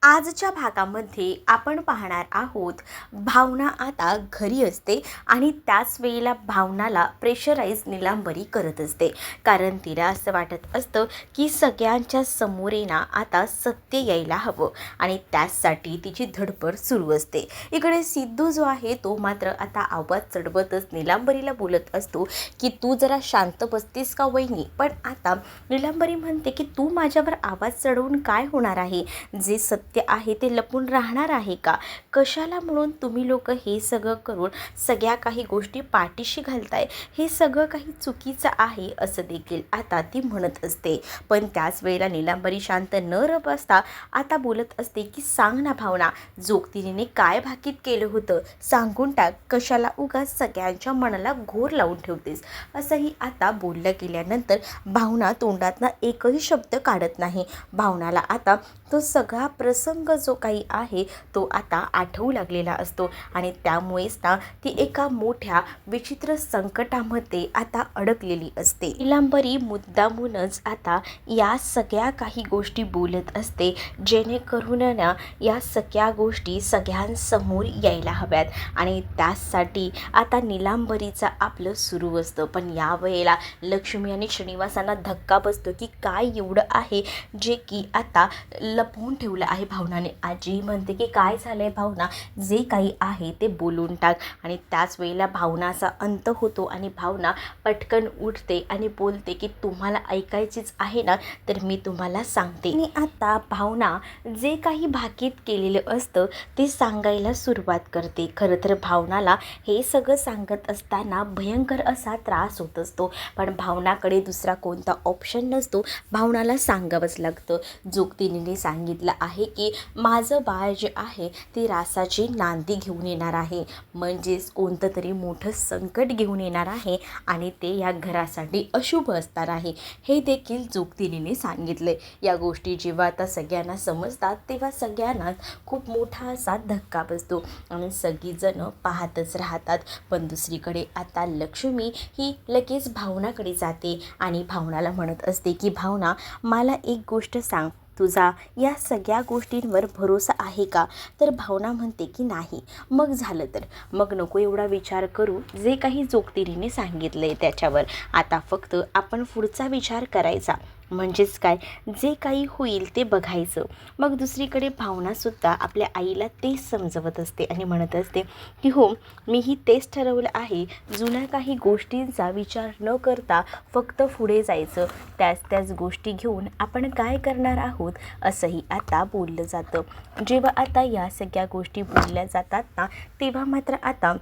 आजच्या भागामध्ये आपण पाहणार आहोत, भावना आता घरी असते आणि त्याच वेळेला भावनाला प्रेशराईज निलांबरी करत असते. कारण तिला असं वाटत असतं की सगळ्यांच्या समोर ना आता सत्य यायला हवं आणि त्यासाठी तिची धडपड सुरू असते. इकडे सिद्धू जो आहे तो मात्र आता आवाज चढवतच निलांबरीला बोलत असतो की तू जरा शांत बसतेस का वहिनी. पण आता निलांबरी म्हणते की तू माझ्यावर आवाज चढवून काय होणार आहे, जे सत्य आहे ते लपून राहणार आहे का. कशाला म्हणून तुम्ही लोक हे सगळं करून सगळ्या काही गोष्टी पाठीशी घालताय, हे सगळं काही चुकीचं आहे असं देखील आता ती म्हणत असते. पण त्याच वेळेला निलांबरी शांत न बसता आता बोलत असते की सांग ना भावना, जोगतिनीने काय भाकीत केलं होतं सांगून टाक, कशाला उगाच सगळ्यांच्या मनाला घोर लावून ठेवतेस. असंही आता बोललं गेल्यानंतर भावना तोंडातनं एकही शब्द काढत नाही. भावनाला आता तो सगळा प्रसंग जो काही आहे तो आता आठवू लागलेला असतो आणि त्यामुळेच ना ती एका मोठ्या विचित्र संकटामध्ये आता अडकलेली असते. निलांबरी मुद्दामूनच आता या सगळ्या काही गोष्टी बोलत असते जेणेकरून ना या सगळ्या गोष्टी सगळ्यांसमोर यायला हव्यात आणि त्यासाठी आता निलांबरीचं आपलं सुरू असतं. पण यावेळेला लक्ष्मी आणि श्रीनिवासांना धक्का बसतो की काय एवढं आहे जे की आता लपवून ठेवलं आहे भावनाने. आजी म्हणते की काय झालंय भावना, जे काही आहे ते बोलून टाक. आणि त्याच वेळेला भावनाचा अंत होतो आणि भावना पटकन उठते आणि बोलते की तुम्हाला ऐकायचीच आहे ना तर मी तुम्हाला सांगते. आणि आता भावना जे काही भाकीत केलेलं असतं ते सांगायला सुरुवात करते. खरं तर भावनाला हे सगळं सांगत असताना भयंकर असा त्रास होत असतो, पण भावनाकडे दुसरा कोणता ऑप्शन नसतो. भावनाला सांगावंच लागतं. जोगतिनीने सांगितलं आहे की माझं बाळ जे आहे ते रासाची नांदी घेऊन येणार आहे, म्हणजेच कोणतं तरी मोठं संकट घेऊन येणार आहे आणि ते या घरासाठी अशुभ असणार आहे, हे देखील जोगतिनीने सांगितले. या गोष्टी जेव्हा आता सगळ्यांना समजतात तेव्हा सगळ्यांनाच खूप मोठा असा धक्का बसतो आणि सगळीजणं पाहतच राहतात. पण दुसरीकडे आता लक्ष्मी ही लगेच भावनाकडे जाते आणि भावनाला म्हणत असते की भावना, मला एक गोष्ट सांग, तुझा या सगळ्या गोष्टींवर भरोसा आहे का. तर भावना म्हणते की नाही. मग झालं तर मग नको एवढा विचार करू, जे काही जोगतिनीने सांगितलं आहे त्याच्यावर आता फक्त आपण पुढचा विचार करायचा, म्हणजेच काय, जे काही होईल ते बघायचं. मग दुसरीकडे भावनासुद्धा आपल्या आईला तेच समजवत असते आणि म्हणत असते की हो, मीही तेच ठरवलं आहे, जुन्या काही गोष्टींचा विचार न करता फक्त पुढे जायचं, त्याच गोष्टी घेऊन आपण काय करणार आहोत असंही आता बोललं जातं. जेव्हा आता या सगळ्या गोष्टी बोलल्या जातात ना तेव्हा मात्र आता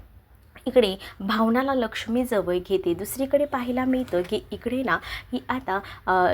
इकडे भावनाला लक्ष्मी जवळ घेते. दुसरीकडे पाहायला मिळतं की इकडे ना ही आता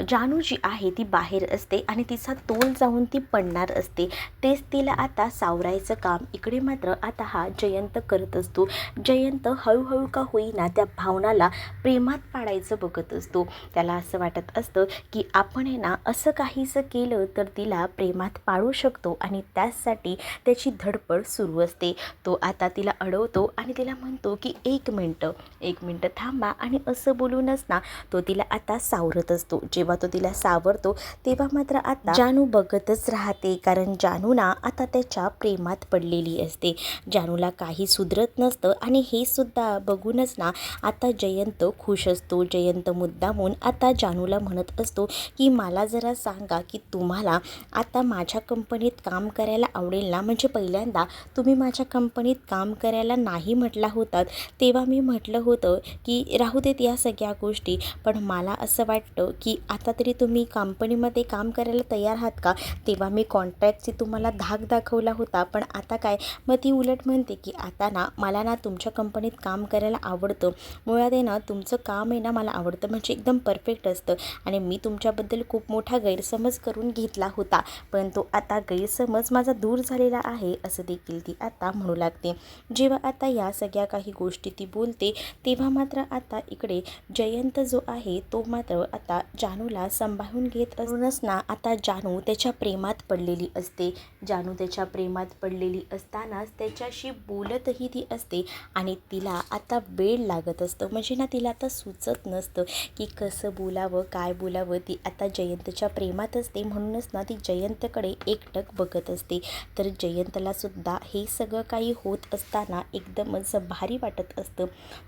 जानू जी आहे ती बाहेर असते आणि तिचा तोल जाऊन ती पडणार असते. तेच तिला आता सावरायचं काम इकडे मात्र आता हा जयंत करत असतो. जयंत हळूहळू का होईना त्या भावनाला प्रेमात पाडायचं बघत असतो. त्याला असं वाटत असतं की आपण आहे ना असं काहीसं केलं तर तिला प्रेमात पाडू शकतो आणि त्यासाठी त्याची धडपड सुरू असते. तो आता तिला अडवतो आणि तिला म्हणतो की एक मिनटं थांबा. आणि असं बोलूनच ना तो तिला आता सावरत असतो. जेव्हा तो तिला सावरतो तेव्हा मात्र आता जानू बघतच राहते, कारण जानू ना आता त्याच्या प्रेमात पडलेली असते. जानूला काही सुधरत नसतं आणि हे सुद्धा बघूनच ना आता जयंत खुश असतो. जयंत मुद्दामून आता जानूला म्हणत असतो की मला जरा सांगा की तुम्हाला आता माझ्या कंपनीत काम करायला आवडेल ना. म्हणजे पहिल्यांदा तुम्ही माझ्या कंपनीत काम करायला नाही म्हटला होतात तेव्हा मी म्हटलं होतं की राहू देत या सगळ्या गोष्टी, पण मला असं वाटतं की आता तरी तुम्ही कंपनीमध्ये काम करायला तयार आहात का. तेव्हा मी कॉन्ट्रॅक्टची तुम्हाला धाक दाखवला होता, पण आता काय. मग ती उलट म्हणते की आता ना मला ना तुमच्या कंपनीत काम करायला आवडतं, मुळात आहे ना तुमचं काम आहे ना मला आवडतं, म्हणजे एकदम परफेक्ट असतं आणि मी तुमच्याबद्दल खूप मोठा गैरसमज करून घेतला होता, परंतु आता गैरसमज माझा दूर झालेला आहे असं देखील ती आता म्हणू लागते. जेव्हा आता या सगळ्या काही गोष्टी ती बोलते तेव्हा मात्र आता इकडे जयंत जो आहे तो मात्र आता जानूला सांभाळून घेत म्हणूनच ना आता जानू त्याच्या प्रेमात पडलेली असते. जानू त्याच्या प्रेमात पडलेली असतानाच त्याच्याशी बोलतही ती असते आणि तिला आता वेळ लागत असतं. म्हणजे ना तिला आता सुचत नसतं की कसं बोलावं, काय बोलावं. ती आता जयंतच्या प्रेमात असते म्हणूनच ना ती जयंतकडे एकटक बघत असते. तर जयंतला सुद्धा हे सगळं काही होत असताना एकदमच भारी वाटत असतं.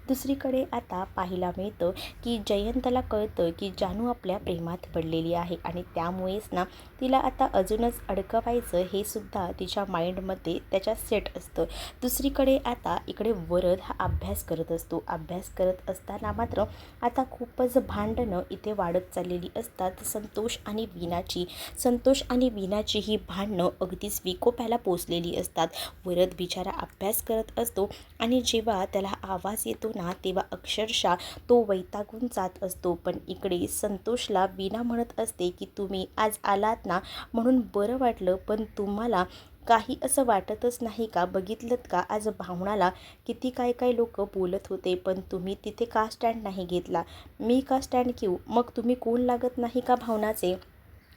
दुसरीकडे आता पाहायला मिळतं की जयंतला कळतं की जानू आपल्या प्रेमात पडलेली आहे आणि त्यामुळेच ना तिला आता अजूनच अडकवायचं हे सुद्धा तिच्या माइंडमध्ये त्याच्या सेट असतं. दुसरीकडे आता इकडे वरद हा अभ्यास करत असतो. अभ्यास करत असताना मात्र आता खूपच भांडणं इथे वाढत चाललेली असतात संतोष आणि वीणाची. संतोष आणि वीणाची ही भांडणं अगदीच विकोपाला पोचलेली असतात. वरद बिचारा अभ्यास करत असतो आणि जेव्हा त्याला आवाज येतो ना तेव्हा अक्षरशः तो वैतागून जात असतो. पण इकडे संतोषला वीणा म्हणत असते की तुम्ही आज आलात ना म्हणून बरं वाटलं, पण तुम्हाला काही असं वाटतच नाही का? बघितलंत का आज भावनाला किती काय लोक बोलत होते, पण तुम्ही तिथे का स्टँड नाही घेतला? मी का स्टँड घेऊ? मग तुम्ही कोण लागत नाही का भावनाचे?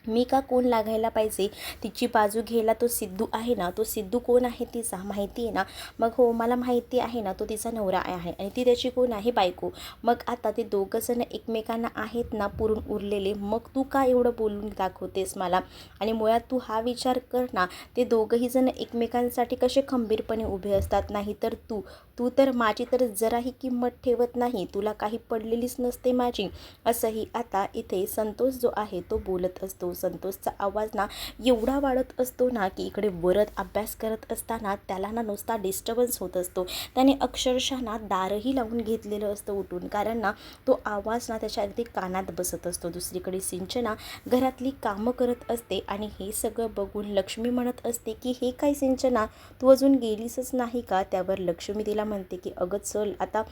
मी का कोण लागायला पाहिजे? तिची बाजू घ्यायला तो सिद्धू आहे ना. तो सिद्धू कोण आहे तिचा माहिती आहे ना? मग हो मला माहिती आहे ना, तो तिचा नवरा आहे आणि ती त्याची कोण आहे? बायको. मग आता ते दोघंजण एकमेकांना आहेत ना पुरून उरलेले, मग तू का एवढं बोलून दाखवतेस मला? आणि मुळात तू हा विचार कर ना, ते दोघंही जण एकमेकांसाठी कसे खंबीरपणे उभे असतात. नाही तर तू तू तर माझी तर जराही किंमत ठेवत नाही, तुला काही पडलेलीच नसते माझी. असंही आता इथे संतोष जो आहे तो बोलत असतो. संतोषचा आवाज ना एवढा वाढत असतो ना की इकडे वरद अभ्यास करत असताना त्याला ना नुसता डिस्टर्बन्स होत असतो. त्याने अक्षरशः ना दारही लावून घेतलेलं असतं उठून, कारण ना तो आवाज ना त्याच्या अगदी कानात बसत असतो. दुसरीकडे सिंचना घरातली कामं करत असते आणि हे सगळं बघून लक्ष्मी म्हणत असते की हे काय सिंचना, तू अजून गेलीसच नाही का? त्यावर लक्ष्मी तिला म्हणते की अगं चल आता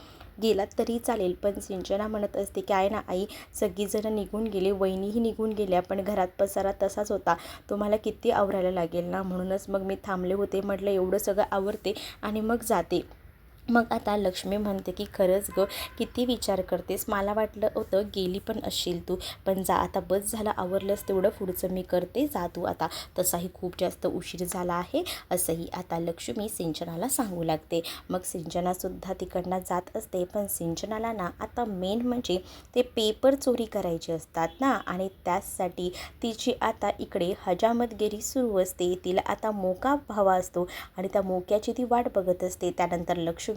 गेलात तरी चालेल. पण सिंचना म्हणत असते की आहे ना आई, सगळीजणं निघून गेले, वहिनीही निघून गेल्या, पण घरात पसारा तसाच होता, तुम्हाला किती आवरायला लागेल ना, म्हणूनच मग मी थांबले होते. म्हटलं एवढं सगळं आवरते आणि मग जाते. मग आता लक्ष्मी म्हणते की खरंच गं किती विचार करतेस, मला वाटलं होतं गेली पण असशील तू, पण जा आता बस झालं, आवरलंस तेवढं, पुढचं मी करते, जा तू आता, तसाही खूप जास्त उशीर झाला आहे. असंही आता लक्ष्मी सिंचनाला सांगू लागते. मग सिंचनासुद्धा तिकडनं जात असते. पण सिंचनाला ना आता मेन म्हणजे ते पेपर चोरी करायचे असतात ना, आणि त्याचसाठी तिची आता इकडे हजामतगिरी सुरू असते. तिला आता मोका हवा असतो आणि त्या मोक्याची ती वाट बघत असते. त्यानंतर लक्ष्मी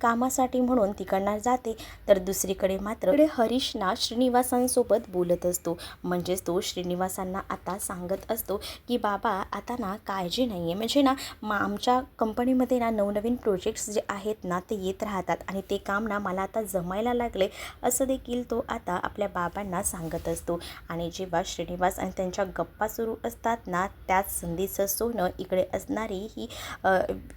कामासाठी म्हणून तिकडनं जाते. तर दुसरीकडे मात्र हरीश ना श्रीनिवासांसोबत बोलत असतो. म्हणजेच तो श्रीनिवासांना आता सांगत असतो की बाबा आता ना काळजी नाही आहे, म्हणजे ना आमच्या कंपनीमध्ये ना नवनवीन प्रोजेक्ट्स जे आहेत ना ते येत राहतात आणि ते काम ना मला आता जमायला लागले, असं देखील तो आता आपल्या बाबांना सांगत असतो. आणि जेव्हा श्रीनिवास आणि त्यांच्या गप्पा सुरू असतात ना, त्याच संधीचं सोनं इकडे असणारी ही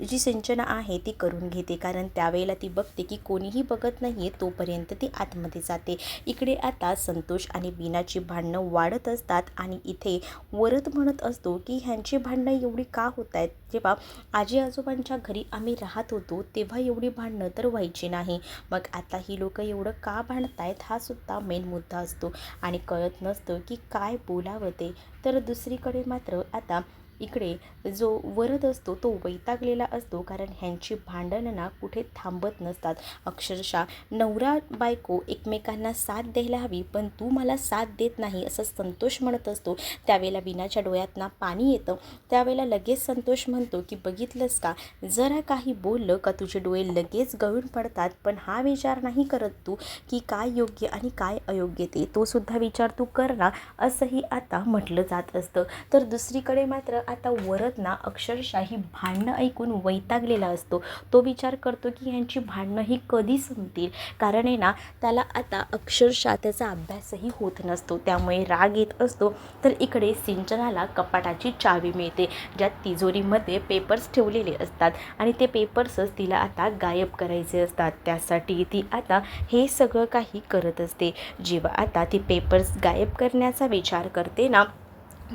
जी सिंचना आहे ती करून घेते. कारण त्यावेळेला ती बघते की कोणीही बघत नाही आहे, तोपर्यंत ती आतमध्ये जाते. इकडे आता संतोष आणि वीणाची भांडणं वाढत असतात आणि इथे वरद म्हणत असतो की ह्यांची भांडणं एवढी का होत आहेत? जेव्हा आजी आजोबांच्या घरी आम्ही राहत होतो तेव्हा एवढी भांडणं तर व्हायची नाही, मग आता ही लोक एवढं का भांडतायत हा सुद्धा मेन मुद्दा असतो आणि कळत नसतं की काय बोलावं ते. तर दुसरीकडे मात्र आता इकडे जो वरद असतो तो वैतागलेला असतो, कारण ह्यांची भांडणं ना कुठे थांबत नसतात. अक्षरशः नवरा बायको एकमेकांना साथ द्यायला हवी, पण तू मला साथ देत नाही असं संतोष म्हणत असतो. त्यावेळेला वीणाच्या डोळ्यात ना पाणी येतं. त्यावेळेला लगेच संतोष म्हणतो की बघितलंस का, जरा काही बोललं का तुझे डोळे लगेच गळून पडतात, पण हा विचार नाही करत तू की काय योग्य आणि काय अयोग्य ते, तो सुद्धा विचार तू कर ना, असंही आता म्हटलं जात असतं. तर दुसरीकडे मात्र आता वरद ना अक्षरशः ही भांडणं ऐकून वैतागलेला असतो. तो विचार करतो की ह्यांची भांडणं ही कधी संपतील, कारण आहे ना त्याला आता अक्षरशः त्याचा अभ्यासही होत नसतो, त्यामुळे राग येत असतो. तर इकडे सिंचनाला कपाटाची चावी मिळते, ज्यात तिजोरीमध्ये पेपर्स ठेवलेले असतात आणि ते पेपर्सच तिला आता गायब करायचे असतात. त्यासाठी ती आता हे सगळं काही करत असते. जेव्हा आता ती पेपर्स गायब करण्याचा विचार करते ना,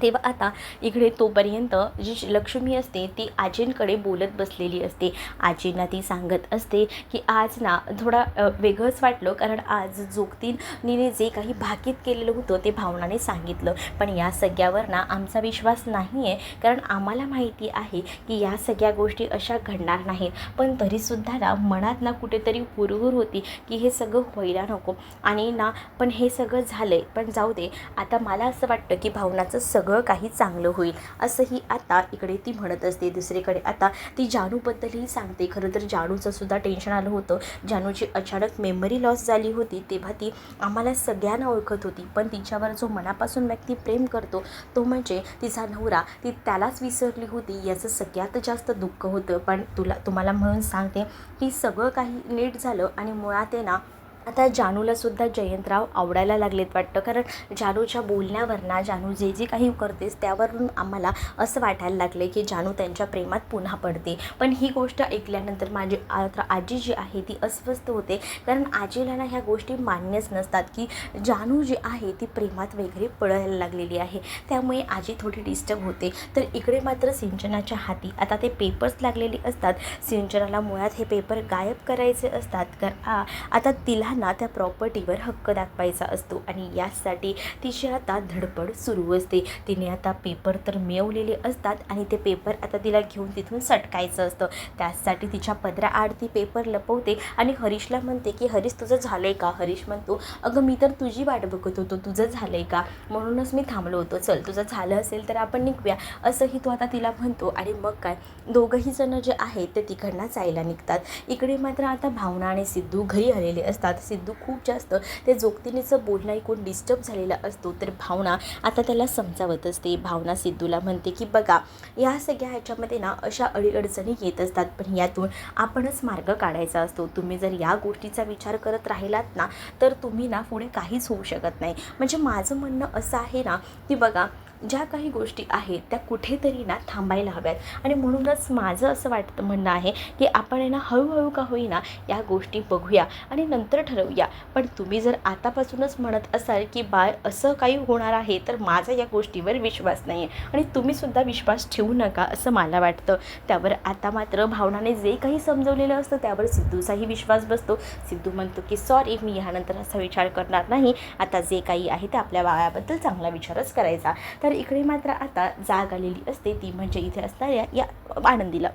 तेव्हा आता इकडे तोपर्यंत जी लक्ष्मी असते ती आजींकडे बोलत बसलेली असते. आजींना ती सांगत असते की आज ना थोडा वेगळंच वाटलं, कारण आज जोगतीने जे काही भाकीत केलेलं होतं ते भावनाने सांगितलं. पण या सगळ्यावर ना आमचा विश्वास नाही आहे, कारण आम्हाला माहिती आहे की या सगळ्या गोष्टी अशा घडणार नाहीत. पण तरीसुद्धा ना मनात ना कुठेतरी हुरहुर होती की हे सगळं व्हायला नको. आणि ना पण हे सगळं झालं आहे, पण जाऊ दे. आता मला असं वाटतं की भावनाचं सगळं काही चांगलं होईल, असंही आता इकडे ती म्हणत असते. दुसरीकडे आता ती जानूबद्दलही सांगते. खरं तर जानूचं सुद्धा टेन्शन आलं होतं. जानूची अचानक मेमरी लॉस झाली होती, तेव्हा ती आम्हाला सगळ्यांना ओळखत होती, पण तिच्यावर जो मनापासून व्यक्ती प्रेम करतो तो म्हणजे तिचा नवरा, ती त्यालाच विसरली होती. याचं सगळ्यात जास्त दुःख होतं. पण तुम्हाला म्हणून सांगते की सगळं काही नीट झालं. आणि मुळात आहे ना आता जानूलासुद्धा जयंतराव आवडायला लागलेत वाटतं, कारण जानूच्या बोलण्यावरनं जानू जे जे काही करतेस त्यावरून आम्हाला असं वाटायला लागले की जानू त्यांच्या प्रेमात पुन्हा पडते. पण ही गोष्ट ऐकल्यानंतर माझी आजी जी आहे ती अस्वस्थ होते, कारण आजीला ना ह्या गोष्टी मान्यच नसतात की जानू जी आहे ती प्रेमात वगैरे पडायला लागलेली आहे. त्यामुळे आजी थोडी डिस्टर्ब होते. तर इकडे मात्र सिंचनाच्या हाती आता ते पेपर्स लागलेले असतात. सिंचनाला मुळात हे पेपर गायब करायचे असतात, कारण आता तिला ना त्या प्रॉपर्टीवर हक्क दाखवायचा असतो. आणि यासाठी तिची आता धडपड सुरू असते. तिने आता पेपर तर मिळवलेले असतात आणि ते पेपर आता तिला घेऊन तिथून सटकायचं असतं. त्यासाठी तिच्या पदराआड ती पेपर लपवते आणि हरीशला म्हणते की हरीश तुझं झालं आहे का. हरीश म्हणतो अगं मी तर तुझी वाट बघत होतो, तुझं झालं आहे का, म्हणूनच मी थांबलो होतो, चल तुझं झालं असेल तर आपण निघूया, असंही तो आता तिला म्हणतो. आणि मग काय, दोघंही जण जे आहेत ते तिकडनं जायला निघतात. इकडे मात्र आता भावना आणि सिद्धू घरी आलेले असतात. सिद्धू खूप जास्त ते जोगतिनीचं बोलणं ऐकून डिस्टर्ब झालेला असतो. तर भावना आता त्याला समजावत असते. भावना सिद्धूला म्हणते की बघा, या सगळ्या ह्याच्यामध्ये ना अशा अडीअडचणी येत असतात, पण यातून आपणच मार्ग काढायचा असतो. तुम्ही जर या गोष्टीचा विचार करत राहिलात ना तर तुम्ही ना पुढे काहीच होऊ शकत नाही. म्हणजे माझं म्हणणं असं आहे ना की बघा, ज्या काही गोष्टी आहेत त्या कुठेतरी ना थांबायला हव्यात. आणि म्हणूनच माझं असं म्हणणं आहे की आपण आहे ना हळूहळू का होईना या गोष्टी बघूया आणि नंतर ठरवूया. पण तुम्ही जर आतापासूनच म्हणत असाल की बाळ असं काही होणार आहे, तर माझा या गोष्टीवर विश्वास नाही आहे आणि तुम्हीसुद्धा विश्वास ठेवू नका असं मला वाटतं. त्यावर आता मात्र भावनाने जे काही समजवलेलं असतं त्यावर सिद्धूचाही विश्वास बसतो. सिद्धू म्हणतो की सॉरी, मी ह्यानंतर असा विचार करणार नाही, आता जे काही आहे ते आपल्या बाळाबद्दल चांगला विचारच करायचा. तर इकडे मात्र आता जाग आलेली असते, ती म्हणजे इथे असणाऱ्या या आनंदीला.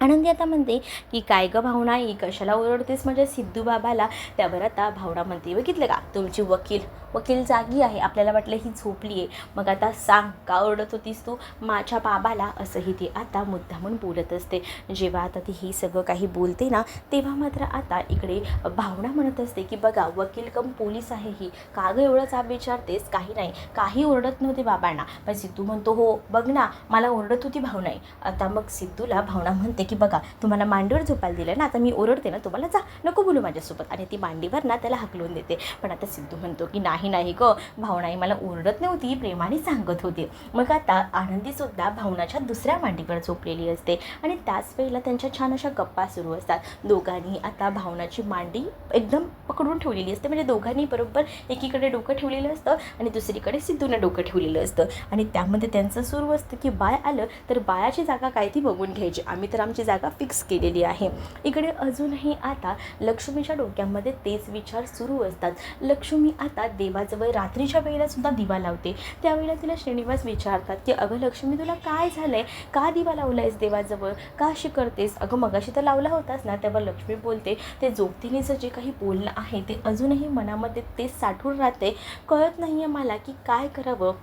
आनंदी आता म्हणते की काय गं भावना, ही कशाला ओरडतेस म्हणजे सिद्धू बाबाला. त्यावर आता भावना म्हणते बघितलं का, तुमची वकील जागी आहे, आपल्याला वाटलं ही झोपली आहे, मग आता सांग का ओरडत होतीस तू माझ्या बाबाला, असंही ती आता मुद्दामून बोलत असते. जेव्हा आता ती ही सगळं काही बोलते ना तेव्हा मात्र आता इकडे भावना म्हणत असते की बघा, वकील कम पोलीस आहे ही, का गं एवढंच आप विचारतेस, काही नाही, काही ओरडत नव्हते बाबांना. पण सिद्धू म्हणतो हो बघ ना, मला ओरडत होती भावना. आता मग सिद्धूला भावना म्हणते की बघा, तुम्हाला मांडीवर झोपायला दिलं ना, आता मी ओरडते ना तुम्हाला, जा नको बोलू माझ्यासोबत. आणि ती मांडीवर ना त्याला हाकलून देते. पण आता सिद्धू म्हणतो की नाही गं, भावनाई मला ओरडत नव्हती, प्रेमाने सांगत होती. मग आता आनंदीसुद्धा भावनाच्या दुसऱ्या मांडीवर झोपलेली असते आणि त्याच वेळेला त्यांच्या छान अशा गप्पा सुरू असतात. दोघांनी आता भावनाची मांडी एकदम पकडून ठेवलेली असते, म्हणजे दोघांनी बरोबर एकीकडे डोकं ठेवलेलं असतं आणि दुसरीकडे सिद्धूने डोकं ठेवलेलं असतं. आणि त्यामध्ये त्यांचं सुरू असतं की बाळ आलं तर बाळाची जागा काय ती बघून घ्यायची, आम्ही तर आमची जागा फिक्स केलेली आहे. इकडे अजूनही आता लक्ष्मीच्या डोक्यामध्ये तेच विचार सुरू असतात. लक्ष्मी आता देवाजवळ रात्रीच्या वेळेला सुद्धा दिवा लावते. त्यावेळेला तिला श्रीनिवास विचारतात की अगं लक्ष्मी, तुला काय झालंय, का दिवा लावलायस देवाजवळ, का अशी करतेस. अगं मगाशी तर लावला होतास ना. तेव्हा लक्ष्मी बोलते ते जोगतिनीचं जे काही बोलणं आहे ते अजूनही मनामध्ये तेच साठून राहते, कळत नाही आहे मला की काय करावं.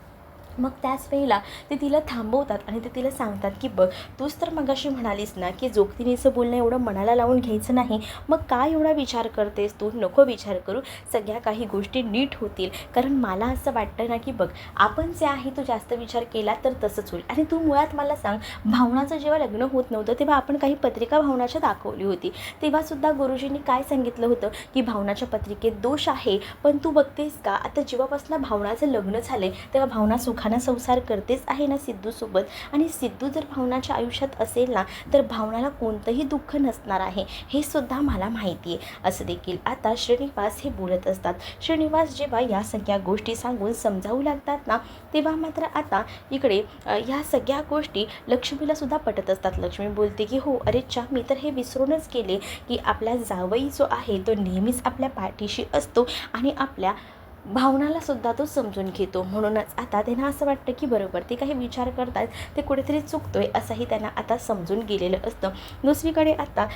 मग त्याच वेळेला ते तिला थांबवतात आणि ते तिला सांगतात की बघ, तूच तर मगाशी म्हणालीस ना की जोगतिनीचं बोलणं एवढं मनाला लावून घ्यायचं नाही, मग काय एवढा विचार करतेस तू, नको विचार करू, सगळ्या काही गोष्टी नीट होतील. कारण मला असं वाटतं ना की बघ, आपण जे आहे तो जास्त विचार केला तर तसंच होईल. आणि तू मुळात मला सांग, भावनाचं जेव्हा लग्न होत नव्हतं तेव्हा आपण काही पत्रिका भावनाच्या दाखवली होती, तेव्हासुद्धा गुरुजींनी काय सांगितलं होतं की भावनाच्या पत्रिकेत दोष आहे. पण तू बघतेस का, आता जेव्हापासून भावनाचं लग्न झालं तेव्हा भावना सुखाने सुखानं संसार करतेच आहे ना सिद्धूसोबत, आणि सिद्धू जर भावनाच्या आयुष्यात असेल ना तर भावनाला कोणतंही दुःख नसणार आहे, हे सुद्धा मला माहिती आहे, असं देखील आता श्रीनिवास हे बोलत असतात. श्रीनिवास जेव्हा या सगळ्या गोष्टी सांगून समजावू लागतात ना, तेव्हा मात्र आता इकडे ह्या सगळ्या गोष्टी लक्ष्मीला सुद्धा पटत असतात. लक्ष्मी बोलते की हो अरे चा, मी तर हे विसरूनच गेले की आपला जावई जो आहे तो नेहमीच आपल्या पाठीशी असतो आणि आपल्या भावनाला सुद्धा तो समजून घेतो. म्हणूनच आता त्यांना असं वाटतं की बरोबर ते काही विचार करतात ते कुठेतरी चुकतोय, असंही त्यांना आता समजून गेलेलं असतं. दुसरीकडे आता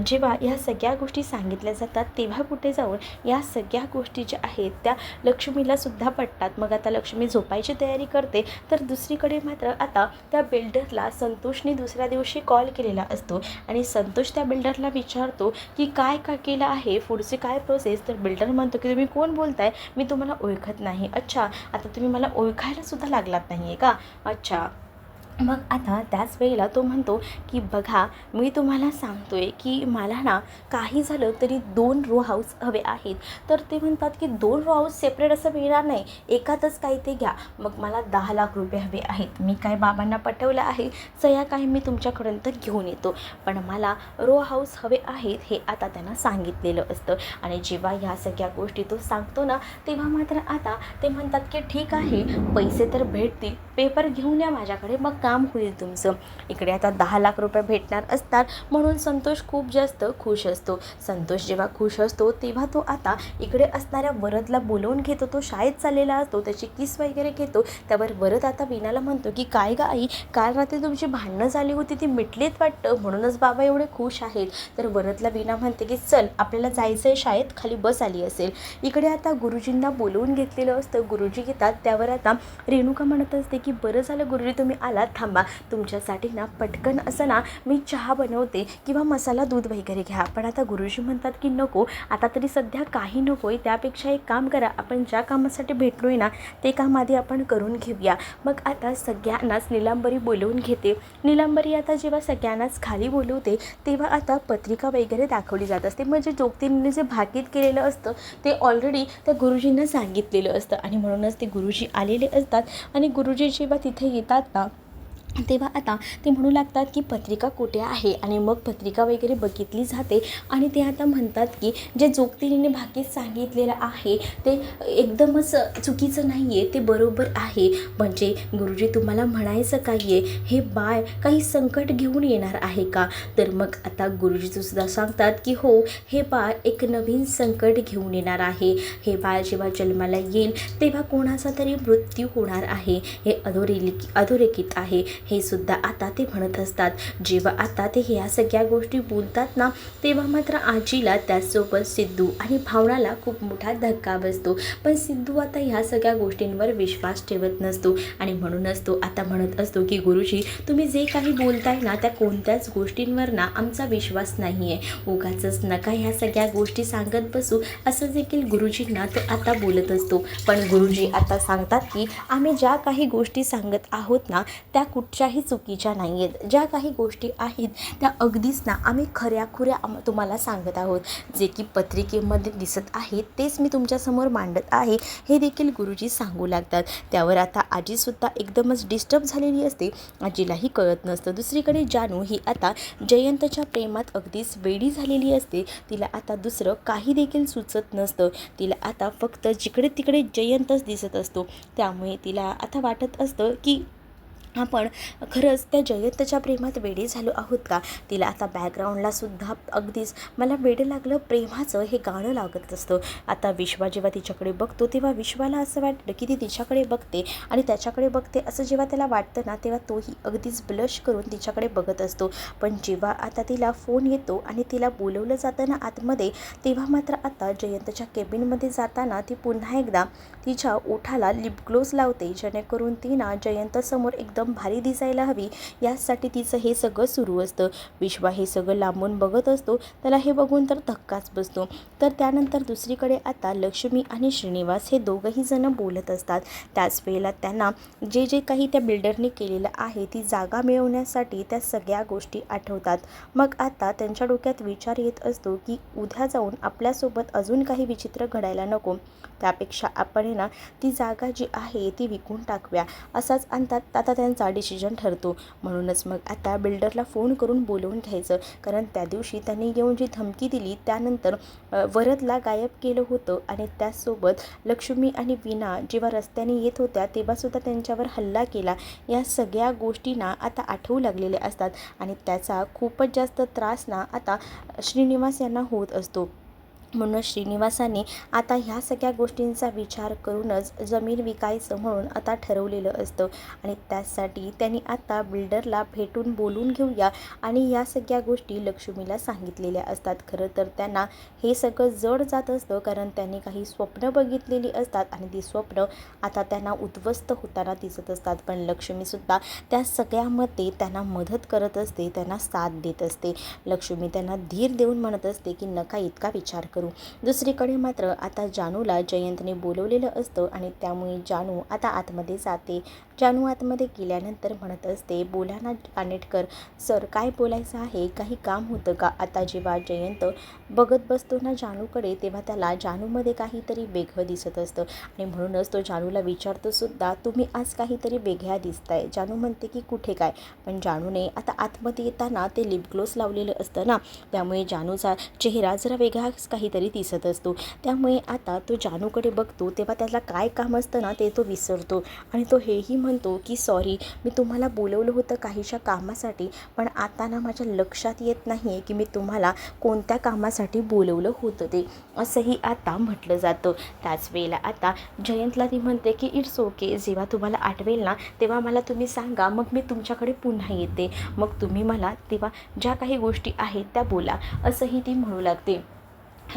जेव्हा ह्या सगळ्या गोष्टी सांगितल्या जातात तेव्हा कुठे जाऊन या सगळ्या गोष्टी ज्या आहेत त्या लक्ष्मीला सुद्धा पटतात. मग आता लक्ष्मी झोपायची तयारी करते, तर दुसरीकडे मात्र आता त्या बिल्डरला संतोषने दुसऱ्या दिवशी कॉल केलेला असतो आणि संतोष त्या बिल्डरला विचारतो की काय केलं आहे, पुढची काय प्रोसेस. तर बिल्डर म्हणतो की तुम्ही कोण बोलताय, मी तुम्हाला ओळखत नाही. अच्छा, आता तुम्ही मला ओळखायला सुद्धा लागलात नाही आहे का, अच्छा. मग आता त्याच वेळेला तो म्हणतो की बघा मी तुम्हाला सांगतोय की मला ना काही झालं तरी 2 रो हाऊस हवे आहेत. तर ते म्हणतात की 2 रो हाऊस सेपरेट असं मिळणार नाही, एकातच काही ते घ्या. मग मला 10 लाख रुपये हवे आहेत, मी काय बाबांना पटवलं आहे, सह्या काही मी तुमच्यापर्यंत घेऊन येतो, पण मला रो हाऊस हवे आहेत, हे आता त्यांना सांगितलेलं असतं. आणि जेव्हा ह्या सगळ्या गोष्टी तो सांगतो ना तेव्हा मात्र आता ते म्हणतात की ठीक आहे, पैसे तर भेटतील, पेपर घेऊन या माझ्याकडे, मग काम होईल तुमचं. इकडे आता 10 लाख रुपये भेटणार असतात म्हणून संतोष खूप जास्त खुश असतो. संतोष जेव्हा खुश असतो तेव्हा तो आता इकडे असणाऱ्या वरदला बोलवून घेतो. तो शाळेत चाललेला असतो, त्याची किस वगैरे घेतो. त्यावर वरद आता वीणाला म्हणतो की काय ग आई, काल रात्री तुमची भांडणं झाली होती ती मिटलीत वाटतं, म्हणूनच बाबा एवढे खुश आहेत. तर वरदला वीणा म्हणते की चल आपल्याला जायचं आहे शाळेत, खाली बस आली असेल. इकडे आता गुरुजींना बोलवून घेतलेलं असतं. गुरुजी घेतात, त्यावर आता रेणुका म्हणत असते की बरं झालं गुरुजी तुम्ही आलात, थांबा तुमच्यासाठी ना पटकन असं ना मी चहा बनवते किंवा मसाला दूध वगैरे घ्या. पण आता गुरुजी म्हणतात की नको, आता तरी सध्या काही नको आहे, त्यापेक्षा एक काम करा, आपण ज्या कामासाठी भेटलो आहे ना ते काम आधी आपण करून घेऊया. मग आता सगळ्यांनाच निलांबरी बोलवून घेते. निलांबरी आता जेव्हा सगळ्यांनाच खाली बोलवते तेव्हा आता पत्रिका वगैरे दाखवली जात असते. म्हणजे जोगतीने जे भाकीत केलेलं असतं ते ऑलरेडी त्या गुरुजींना सांगितलेलं असतं आणि म्हणूनच ते गुरुजी आलेले असतात. आणि गुरुजी जेव्हा तिथे येतात ना तेव्हा आता ते म्हणू लागतात की पत्रिका कुठे आहे, आणि मग पत्रिका वगैरे बघितली जाते आणि ते आता म्हणतात की जे जोगतीने भाकीत सांगितलेलं आहे ते एकदमच चुकीचं नाही आहे, ते बरोबर आहे. म्हणजे गुरुजी तुम्हाला म्हणायचं काय आहे, हे बाळ काही संकट घेऊन येणार आहे का. तर मग आता गुरुजीचं सुद्धा सांगतात की हो, हे बाळ एक नवीन संकट घेऊन येणार आहे. हे बाळ जेव्हा जन्माला येईल तेव्हा कोणाचा तरी मृत्यू होणार आहे, हे अधोरेखित आहे, हे सुद्धा आता ते म्हणत असतात. जेव्हा आता ते ह्या सगळ्या गोष्टी बोलतात ना तेव्हा मात्र आजीला त्याचसोबत सिद्धू आणि भावनाला खूप मोठा धक्का बसतो. पण सिद्धू आता ह्या सगळ्या गोष्टींवर विश्वास ठेवत नसतो आणि म्हणूनच तो आता म्हणत असतो की गुरुजी तुम्ही जे काही बोलताय ना त्या कोणत्याच गोष्टींवर ना आमचा विश्वास नाही आहे, उगाचच नका ह्या सगळ्या गोष्टी सांगत बसू, असं देखील गुरुजींना तो आता बोलत असतो. पण गुरुजी आता सांगतात की आम्ही ज्या काही गोष्टी सांगत आहोत ना त्या कुठच्याही चुकीच्या नाही आहेत, ज्या काही गोष्टी आहेत त्या अगदीच ना आम्ही खऱ्याखुऱ्या तुम्हाला सांगत आहोत, जे की पत्रिकेमध्ये दिसत आहे तेच मी तुमच्यासमोर मांडत आहे, हे देखील गुरुजी सांगू लागतात. त्यावर आता आजीसुद्धा एकदमच डिस्टर्ब झालेली असते, आजीलाही कळत नसतं. दुसरीकडे जानू ही आता जयंतच्या प्रेमात अगदीच वेडी झालेली असते. तिला आता दुसरं काही देखील सुचत नसतं, तिला आता फक्त जिकडे तिकडे जयंतच दिसत असतो. त्यामुळे तिला आता वाटत असतं की आपण खरंच त्या जयंतच्या प्रेमात वेडे झालो आहोत का. तिला आता बॅकग्राऊंडला सुद्धा अगदीच मला वेडं लागलं प्रेमाचं हे गाणं लागत असतं. आता विश्वा जेव्हा तिच्याकडे बघतो तेव्हा विश्वाला असं वाटतं की ती तिच्याकडे बघते आणि त्याच्याकडे बघते असं जेव्हा त्याला वाटतं ना तेव्हा तोही अगदीच ब्लश करून तिच्याकडे बघत असतो. पण जेव्हा आता तिला फोन येतो आणि तिला बोलवलं जातं ना आतमध्ये, तेव्हा मात्र आता जयंतच्या केबिनमध्ये जाताना ती पुन्हा एकदा तिच्या ओठाला लिप ग्लोज लावते, जेणेकरून ती ना जयंतसमोर एकदम एकदम भारी दिसायला हवी यासाठी तिचं हे सगळं सुरू असतं. विश्वा हे सगळं लांबून बघत असतो. त्याला हे बघून तर धक्काच बसतो. तर त्यानंतर दुसरीकडे आता लक्ष्मी आणि श्रीनिवास हे दोघंही जण बोलत असतात. त्याच वेळेला त्यांना जे काही त्या बिल्डरने केलेलं आहे ती जागा मिळवण्यासाठी त्या सगळ्या गोष्टी आठवतात. मग आता त्यांच्या डोक्यात विचार येत असतो की उद्या जाऊन आपल्यासोबत अजून काही विचित्र घडायला नको, त्यापेक्षा आपण ना ती जागा जी आहे ती विकून टाकूया असाच आता त्यांचा डिसिजन ठरतो. म्हणूनच मग आता बिल्डरला फोन करून बोलवून घ्यायचं, कारण त्या दिवशी त्यांनी येऊन जी धमकी दिली त्यानंतर वरदला गायब केलं होतं आणि त्याचसोबत लक्ष्मी आणि वीणा जेव्हा रस्त्याने येत होत्या तेव्हासुद्धा त्यांच्यावर हल्ला केला. या सगळ्या गोष्टींना आता आठवू लागलेल्या असतात आणि त्याचा खूपच जास्त त्रास ना आता श्रीनिवास यांना होत असतो. म्हणून श्रीनिवासाने आता ह्या सगळ्या गोष्टींचा विचार करूनच जमीन विकायचं म्हणून आता ठरवलेलं असतं आणि त्यासाठी त्यांनी आता बिल्डरला भेटून बोलून घेऊया आणि या सगळ्या गोष्टी लक्ष्मीला सांगितलेल्या असतात. खरं तर त्यांना हे सगळं जड जात असतं, कारण त्यांनी काही स्वप्न बघितलेली असतात आणि ती स्वप्न आता त्यांना उद्ध्वस्त होताना दिसत असतात. पण लक्ष्मीसुद्धा त्या सगळ्यामध्ये त्यांना मदत करत असते, त्यांना साथ देत असते. लक्ष्मी त्यांना धीर देऊन म्हणत असते की नका इतका विचार करू. दुसरीकडे मात्र आता जानूला जयंतने बोलवलेलं असतं आणि त्यामुळे जानू आता आतमध्ये जाते. जानू आतमध्ये गेल्यानंतर म्हणत असते, बोला ना कानेटकर सर, काय बोलायचं आहे, काही काम होतं का? आता जेव्हा जयंत बघत बसतो ना जानूकडे तेव्हा त्याला जानूमध्ये काहीतरी वेगळं दिसत असतं आणि म्हणूनच तो जानूला विचारतो सुद्धा, तुम्ही आज काहीतरी वेगळ्या दिसताय. जानू म्हणते की कुठे काय, पण जानूने आता आतमध्ये येताना ते लिप ग्लोस लावलेलं असतं ना, त्यामुळे जानूचा चेहरा जरा वेगळाच काहीतरी दिसत असतो. त्यामुळे आता तो जानूकडे बघतो तेव्हा त्याला काय काम असतं ना ते तो विसरतो आणि तो हेही म्हणतो की सॉरी, मी तुम्हाला बोलवलं होतं काहीशा कामासाठी, पण आता ना माझ्या लक्षात येत नाही आहे की मी तुम्हाला कोणत्या कामासाठी बोलवलं होतं ते, असंही आता म्हटलं जातं. त्याच वेळेला आता जयंतला ती म्हणते की इट्स ओके, जेव्हा तुम्हाला आठवेल ना तेव्हा मला तुम्ही सांगा, मग मी तुमच्याकडे पुन्हा येते, मग तुम्ही मला तेव्हा ज्या काही गोष्टी आहेत त्या बोला, असंही ती म्हणू लागते.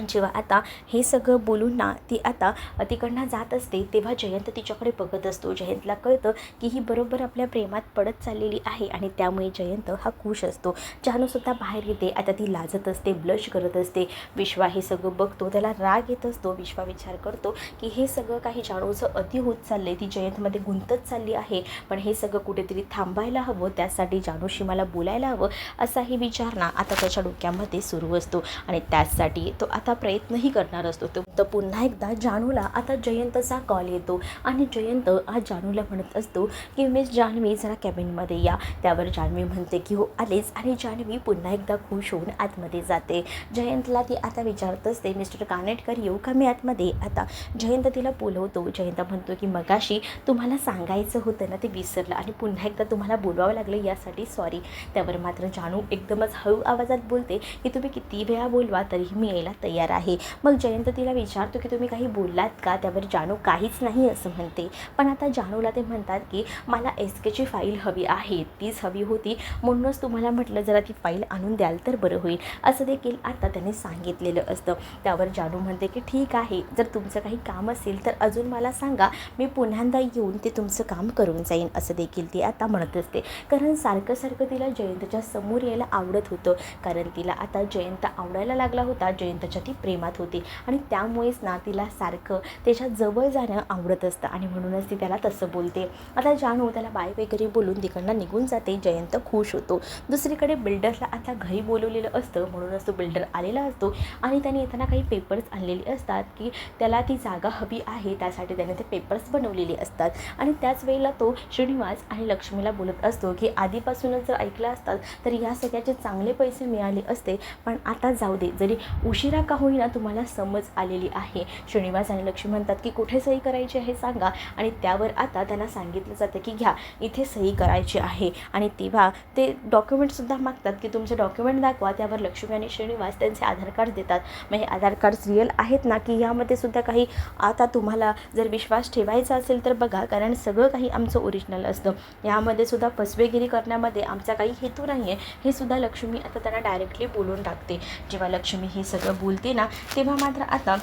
जेव्हा आता हे सगळं बोलून ना ती आता तिकडनं जात असते तेव्हा जयंत तिच्याकडे बघत असतो. जयंतला कळतं की ही बरोबर आपल्या प्रेमात पडत चाललेली आहे आणि त्यामुळे जयंत हा खुश असतो. जानूसुद्धा बाहेर येते. आता ती लाजत असते, ब्लश करत असते. विश्वा हे सगळं बघतो, त्याला राग येत असतो. विश्वा विचार करतो की हे सगळं काही जानूचं अति होत चाललं आहे, ती जयंतमध्ये गुंतत चालली आहे, पण हे सगळं कुठेतरी थांबायला हवं, त्यासाठी जानूशी मला बोलायला हवं, असाही विचार ना आता त्याच्या डोक्यामध्ये सुरू असतो आणि त्याचसाठी तो आता प्रयत्नही करणार असतो. तर पुन्हा एकदा जानूला आता जयंतचा कॉल येतो आणि जयंत आज जानूला म्हणत असतो की मिस जान्हवी जरा कॅबिनमध्ये या. त्यावर जान्हवी म्हणते की हो आलेच आणि जान्हवी पुन्हा एकदा खुश होऊन आतमध्ये जाते. जयंतला ती आता विचारत असते, मिस्टर कानेटकर येऊ का मी आतमध्ये? आता जयंत तिला बोलवतो. जयंत म्हणतो की मगाशी तुम्हाला सांगायचं होतं ना ते विसरलं आणि पुन्हा एकदा तुम्हाला बोलवावं लागलं यासाठी सॉरी. त्यावर मात्र जानू एकदमच हळू आवाजात बोलते की तुम्ही किती वेळा बोलवा तरीही मी यायला तयार आहे. मग जयंत तिला विचारतो की तुम्ही काही बोललात का? त्यावर जानू काहीच नाही असं म्हणते. पण आता जानूला ते म्हणतात की मला एसकेची फाईल हवी आहे, तीच हवी होती, म्हणूनच तुम्हाला म्हटलं जरा ती फाईल आणून द्याल तर बरं होईल, असं देखील आता त्यांनी सांगितलेलं असतं. त्यावर जानू म्हणते की ठीक आहे, जर तुमचं काही काम असेल तर अजून मला सांगा, मी पुन्हांदा येऊन ते तुमचं काम करून जाईन, असं देखील ती आता म्हणत असते. कारण सारखं सारखं तिला जयंतच्या समोर यायला आवडत होतं, कारण तिला आता जयंत आवडायला लागला होता. जयंतच्या ती प्रेमात होती आणि त्यामुळेच ना तिला सारखं त्याच्या जवळ जाणं आवडत असतं आणि म्हणूनच ती त्याला तसं बोलते. आता जानू त्याला बाय वगैरे बोलून तिकडनं निघून जाते. जयंत खुश होतो. दुसरीकडे बिल्डरला आता घरी बोलवलेलं असतं, म्हणूनच तो बिल्डर आलेला असतो आणि त्याने येताना काही पेपर्स आणलेले असतात की त्याला ती जागा हवी आहे, त्यासाठी त्याने ते पेपर्स बनवलेले असतात आणि त्याच वेळेला तो श्रीनिवास आणि लक्ष्मीला बोलत असतो की आधीपासूनच जर ऐकलं असतात तर या सगळ्याचे चांगले पैसे मिळाले असते, पण आता जाऊ दे, जरी उशिरा का होईना तुम्हाला समज आलेली आहे. श्रीनिवास आणि लक्ष्मी म्हणतात की कुठे सही करायची आहे सांगा आणि त्यावर आता त्यांना सांगितलं जातं की घ्या इथे सही करायची आहे आणि तेव्हा ते डॉक्युमेंटसुद्धा मागतात की तुमचे डॉक्युमेंट दाखवा. त्यावर लक्ष्मी आणि श्रीनिवास त्यांचे आधार कार्ड देतात. मग हे आधार कार्ड्स रिअल आहेत ना, की यामध्ये सुद्धा काही आता तुम्हाला जर विश्वास ठेवायचा असेल तर बघा, कारण सगळं काही आमचं ओरिजिनल असतं, यामध्ये सुद्धा फसवेगिरी करण्यामध्ये आमचा काही हेतू नाही आहे, हे सुद्धा लक्ष्मी आता त्यांना डायरेक्टली बोलून टाकते. जेव्हा लक्ष्मी हे सगळं बोलते ना तेव्हा मात्र आता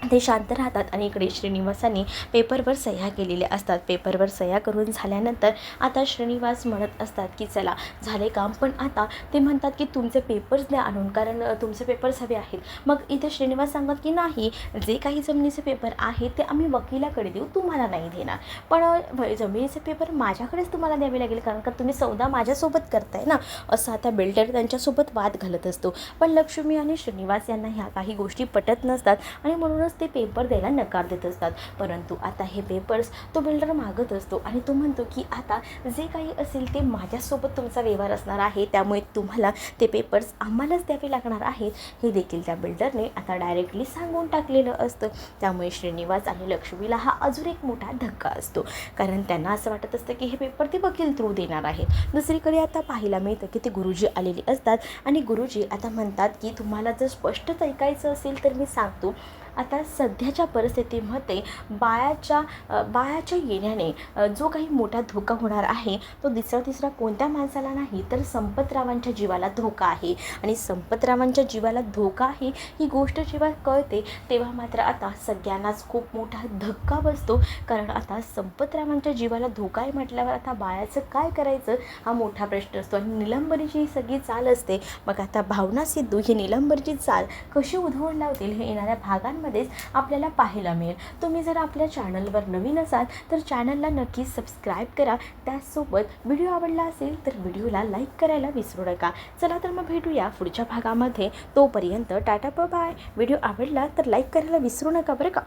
ते शांत राहतात आणि इकडे श्रीनिवासांनी पेपरवर सह्या केलेल्या असतात. पेपरवर सह्या करून झाल्यानंतर आता श्रीनिवास म्हणत असतात की चला झाले काम, पण आता ते म्हणतात की तुमचे पेपर्स द्या आणून, कारण तुमचे पेपर्स हवे आहेत. मग इथे श्रीनिवास सांगतात की नाही, जे काही जमिनीचे पेपर आहेत ते आम्ही वकिलाकडे देऊ, तुम्हाला नाही देणार. पण जमिनीचे पेपर माझ्याकडेच तुम्हाला द्यावे लागेल, कारण का तुम्ही सौदा माझ्यासोबत करताय ना, असं आता बिल्डर त्यांच्यासोबत वाद घालत असतो. पण लक्ष्मी आणि श्रीनिवास यांना ह्या काही गोष्टी पटत नसतात आणि म्हणूनच ते पेपर द्यायला नकार देत असतात. परंतु आता हे पेपर्स तो बिल्डर मागत असतो आणि तो म्हणतो की आता जे काही असेल ते माझ्यासोबत तुमचा व्यवहार असणार आहे, त्यामुळे तुम्हाला ते पेपर्स आम्हालाच द्यावे लागणार आहेत, हे देखील त्या बिल्डरने आता डायरेक्टली सांगून टाकलेलं असतं. त्यामुळे श्रीनिवास आणि लक्ष्मीला हा अजून एक मोठा धक्का असतो, कारण त्यांना असं वाटत असतं की हे पेपर ते वकील थ्रू देणार आहेत. दुसरीकडे आता पाहायला मिळतं की ते गुरुजी आलेले असतात आणि गुरुजी आता म्हणतात की तुम्हाला जर स्पष्टच ऐकायचं असेल तर मी सांगतो, आता सध्याच्या परिस्थितीमध्ये बाळाच्या येण्याने जो काही मोठा धोका होणार आहे तो तिसरा कोणत्या माणसाला नाही तर संपतरावांच्या जीवाला धोका आहे. आणि संपतरावांच्या जीवाला धोका आहे ही गोष्ट जेव्हा कळते तेव्हा मात्र आता सगळ्यांनाच खूप मोठा धक्का बसतो, कारण आता संपतरावांच्या जीवाला धोका आहे म्हटल्यावर आता बाळाचं काय करायचं हा मोठा प्रश्न असतो. आणि निलंबरीची सगळी चाल असते. मग आता भावना सिद्धू ही निलंबरीची चाल कशी उधळून लावतील हे येणाऱ्या भागांमध्येच आपल्याला पाहायला मिळेल. तुम्ही जर आपल्या चॅनलवर नवीन असाल तर चॅनलला नक्कीच सबस्क्राईब करा. त्याचसोबत व्हिडिओ आवडला असेल तर व्हिडिओला लाईक करायला विसरू नका. चला तर मग भेटूया पुढच्या भागामध्ये. तोपर्यंत टाटा बाय. व्हिडिओ आवडला तर लाईक करायला विसरू नका बरं का.